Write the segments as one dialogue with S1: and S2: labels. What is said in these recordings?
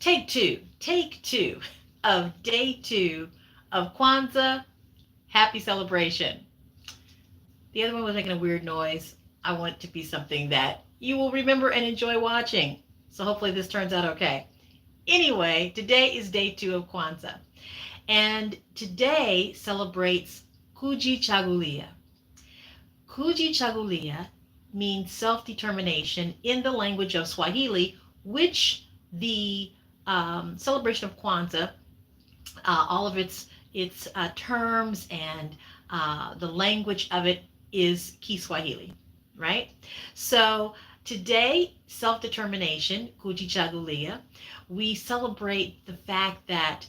S1: Take two of day two of Kwanzaa. Happy celebration. The other one was making a weird noise. I want it to be something that you will remember and enjoy watching. So hopefully this turns out okay. Anyway, today is day two of Kwanzaa. And today celebrates Kujichagulia. Kujichagulia means self-determination in the language of Swahili, which the celebration of Kwanzaa, all of its terms and the language of it is Kiswahili, right? So today, self-determination, Kujichagulia, we celebrate the fact that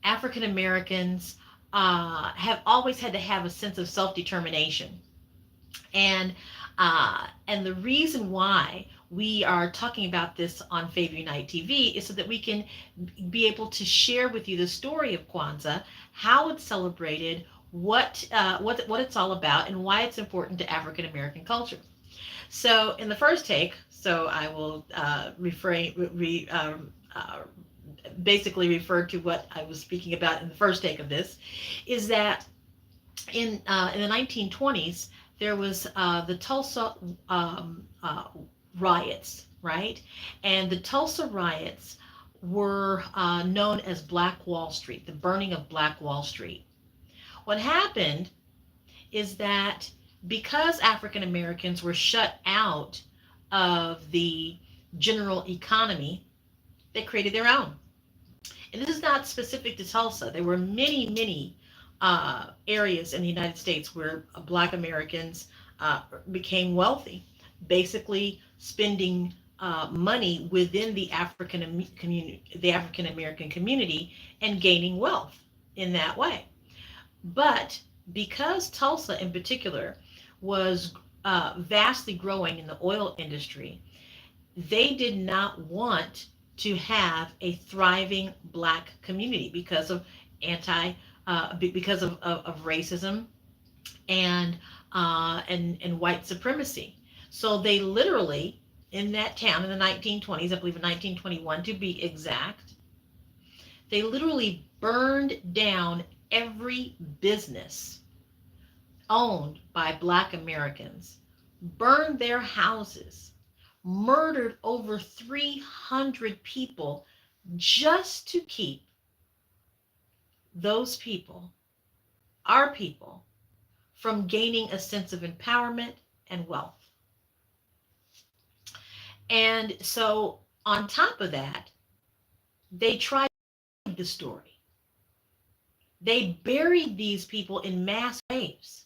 S1: African Americans have always had to have a sense of self-determination, and the reason why we are talking about this on Favor Unite TV is so that we can be able to share with you the story of Kwanzaa, how it's celebrated, what it's all about, and why it's important to African American culture. So in the first take, so I will basically refer to what I was speaking about in the first take of this, is that in the 1920s, there was the Tulsa riots, right? And the Tulsa riots were known as Black Wall Street, the burning of Black Wall Street. What happened is that because African Americans were shut out of the general economy, they created their own. And this is not specific to Tulsa. There were many areas in the United States where Black Americans became wealthy, basically spending money within the African American community, and gaining wealth in that way. But because Tulsa, in particular, was vastly growing in the oil industry, they did not want to have a thriving Black community because of anti because of racism and and white supremacy. So they literally, in that town in the 1920s, I believe in 1921 to be exact, they literally burned down every business owned by Black Americans, burned their houses, murdered over 300 people just to keep those people, our people, from gaining a sense of empowerment and wealth. And so, on top of that, they tried the story. They buried these people in mass graves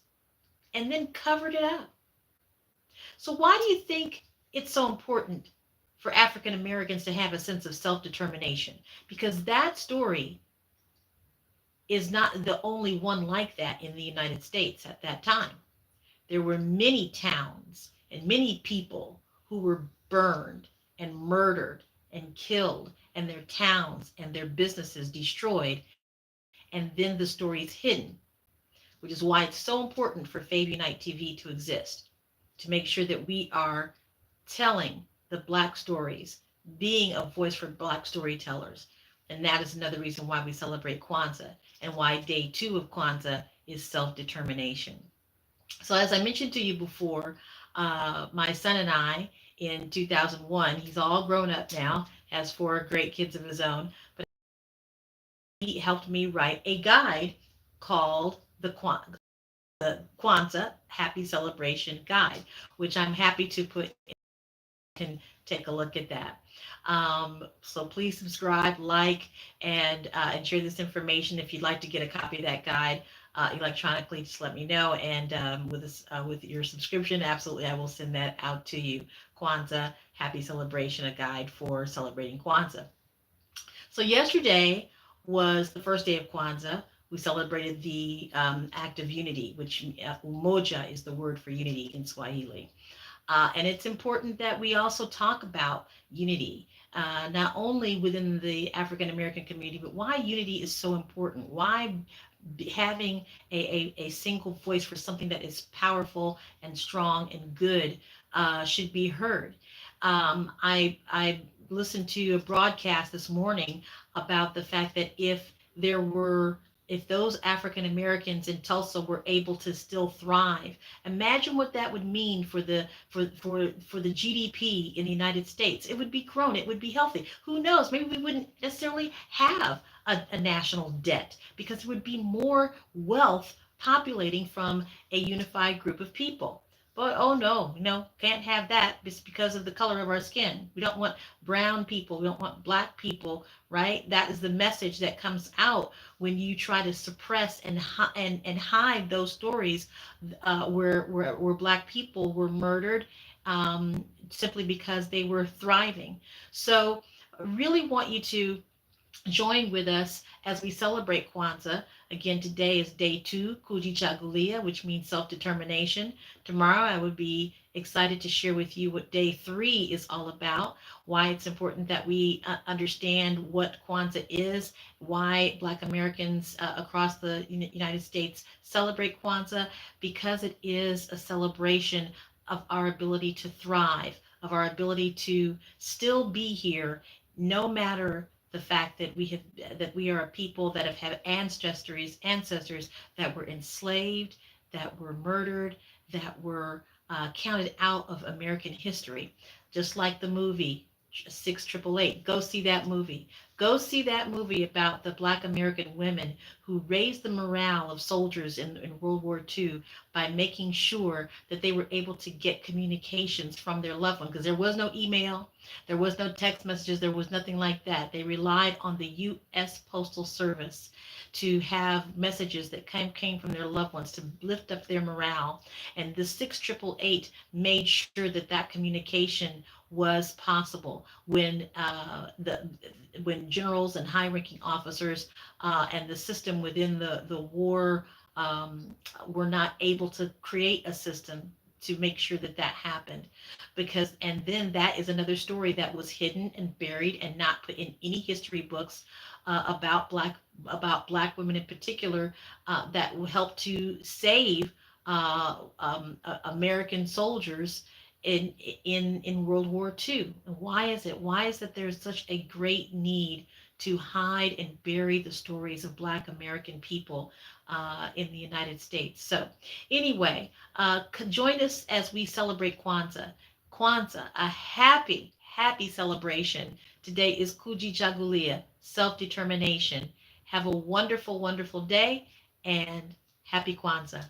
S1: and then covered it up. So, why do you think it's so important for African Americans to have a sense of self determination? Because that story is not the only one like that in the United States at that time. There were many towns and many people who were burned and murdered and killed, and their towns and their businesses destroyed, and then the story is hidden, which is why it's so important for Fav Unite TV to exist, to make sure that we are telling the Black stories, being a voice for Black storytellers. And that is another reason why we celebrate Kwanzaa and why day two of Kwanzaa is self-determination. So as I mentioned to you before, my son and I in 2001, he's all grown up now, has four great kids of his own, but he helped me write a guide called the Kwanzaa Happy Celebration Guide, which I'm happy to put in. Can take a look at that. So please subscribe, like, and share this information. If you'd like to get a copy of that guide electronically, just let me know. And with your subscription, absolutely, I will send that out to you. Kwanzaa Happy Celebration, a guide for celebrating Kwanzaa. So yesterday was the first day of Kwanzaa. We celebrated the act of unity, which umoja is the word for unity in Swahili. And it's important that we also talk about unity, not only within the African American community, but why unity is so important. Why having a single voice for something that is powerful and strong and good should be heard. I listened to a broadcast this morning about the fact that there were if those African Americans in Tulsa were able to still thrive, imagine what that would mean for the GDP in the United States. It would be grown, it would be healthy. Who knows? Maybe we wouldn't necessarily have a national debt because there would be more wealth populating from a unified group of people. But oh no, can't have that just because of the color of our skin. We don't want brown people. We don't want black people, right? That is the message that comes out when you try to suppress and hide those stories where black people were murdered simply because they were thriving. So I really want you to join with us as we celebrate Kwanzaa. Again, today is day 2, Kujichagulia, which means self-determination. Tomorrow, I would be excited to share with you what day 3 is all about, why it's important that we understand what Kwanzaa is, why Black Americans across the United States celebrate Kwanzaa, because it is a celebration of our ability to thrive, of our ability to still be here no matter the fact that we are a people that have had ancestors that were enslaved, that were murdered, that were counted out of American history, just like the movie 6888. Go see that movie. Go see that movie about the Black American women who raised the morale of soldiers in World War II by making sure that they were able to get communications from their loved ones because there was no email, there was no text messages, there was nothing like that. They relied on the U.S. Postal Service to have messages that came from their loved ones to lift up their morale. And the 6888 made sure that that communication was possible when generals and high-ranking officers and the system within the war were not able to create a system to make sure that that happened and then that is another story that was hidden and buried and not put in any history books about black women in particular that helped to save American soldiers in World War II. And why is it? Why is that there's such a great need to hide and bury the stories of Black American people in the United States? So anyway, join us as we celebrate Kwanzaa. Kwanzaa, a happy celebration. Today is Kujichagulia, self-determination. Have a wonderful day and happy Kwanzaa.